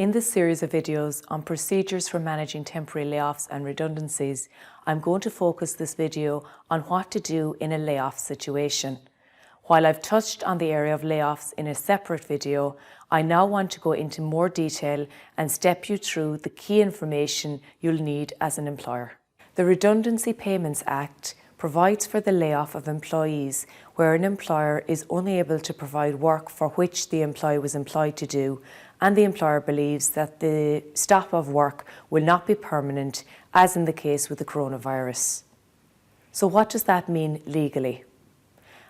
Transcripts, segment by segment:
In this series of videos on procedures for managing temporary layoffs and redundancies, I'm going to focus this video on what to do in a layoff situation. While I've touched on the area of layoffs in a separate video, I now want to go into more detail and step you through the key information you'll need as an employer. The Redundancy Payments Act provides for the layoff of employees where an employer is unable to provide work for which the employee was employed to do, and the employer believes that the stop of work will not be permanent, as in the case with the coronavirus. So what does that mean legally?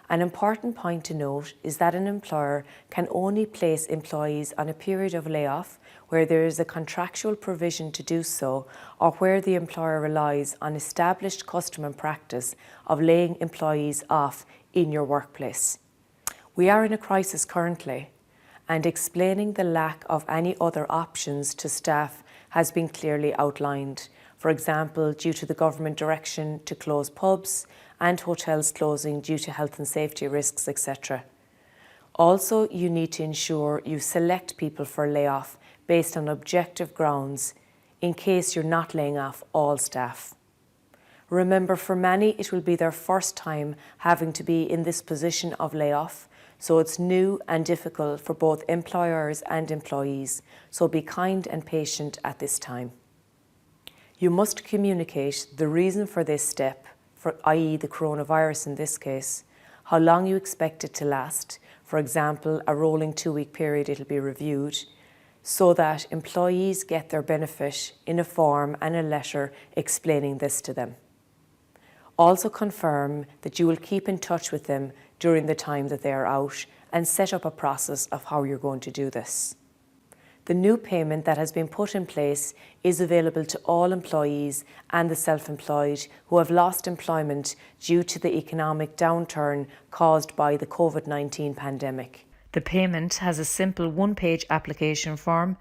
An important point to note is that an employer can only place employees on a period of layoff where there is a contractual provision to do so, or where the employer relies on established custom and practice of laying employees off in your workplace. We are in a crisis currently, and explaining the lack of any other options to staff has been clearly outlined. For example, due to the government direction to close pubs and hotels closing due to health and safety risks, etc. Also, you need to ensure you select people for layoff based on objective grounds in case you're not laying off all staff. Remember, for many it will be their first time having to be in this position of layoff, so it's new and difficult for both employers and employees, so be kind and patient at this time. You must communicate the reason for this step, i.e. the coronavirus in this case, how long you expect it to last. For example, a rolling 2-week period, it'll be reviewed, so that employees get their benefit in a form and a letter explaining this to them. Also confirm that you will keep in touch with them during the time that they are out and set up a process of how you're going to do this. The new payment that has been put in place is available to all employees and the self-employed who have lost employment due to the economic downturn caused by the COVID-19 pandemic. The payment has a simple one-page application form,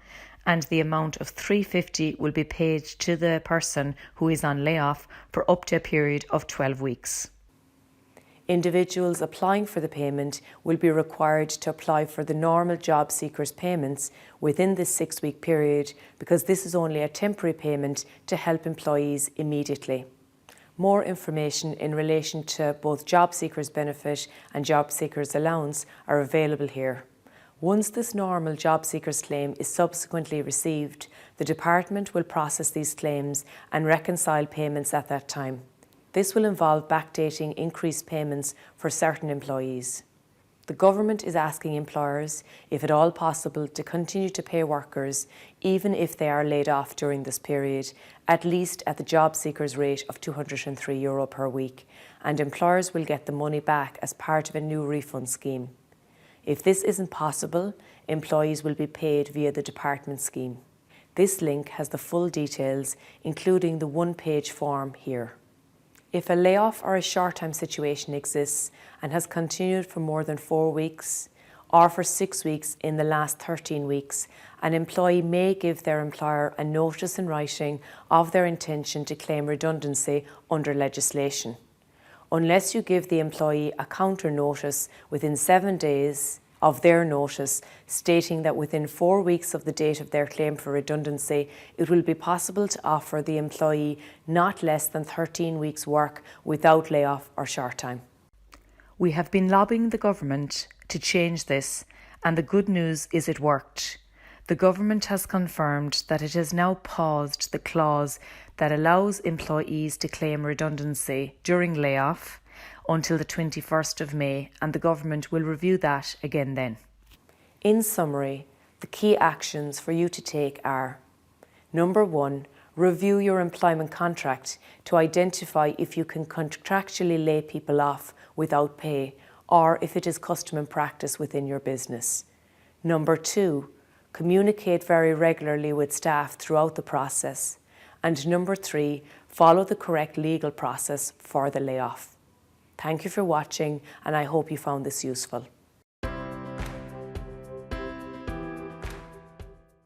and the amount of $350 will be paid to the person who is on layoff for up to a period of 12 weeks. Individuals applying for the payment will be required to apply for the normal job seekers payments within this 6-week period, because this is only a temporary payment to help employees immediately. More information in relation to both job seekers benefit and job seekers allowance are available here. Once this normal job seekers claim is subsequently received, the department will process these claims and reconcile payments at that time. This will involve backdating increased payments for certain employees. The government is asking employers, if at all possible, to continue to pay workers, even if they are laid off during this period, at least at the job seekers rate of €203 per week, and employers will get the money back as part of a new refund scheme. If this isn't possible, employees will be paid via the department scheme. This link has the full details, including the one-page form here. If a layoff or a short-time situation exists and has continued for more than 4 weeks, or for 6 weeks in the last 13 weeks, an employee may give their employer a notice in writing of their intention to claim redundancy under legislation. Unless you give the employee a counter notice within 7 days of their notice, stating that within 4 weeks of the date of their claim for redundancy, it will be possible to offer the employee not less than 13 weeks' work without layoff or short time. We have been lobbying the government to change this, and the good news is it worked. The government has confirmed that it has now paused the clause that allows employees to claim redundancy during layoff until the 21st of May, and the government will review that again then. In summary, the key actions for you to take are: number 1, review your employment contract to identify if you can contractually lay people off without pay, or if it is custom and practice within your business. Number 2, communicate very regularly with staff throughout the process. And number 3, follow the correct legal process for the layoff. Thank you for watching, and I hope you found this useful.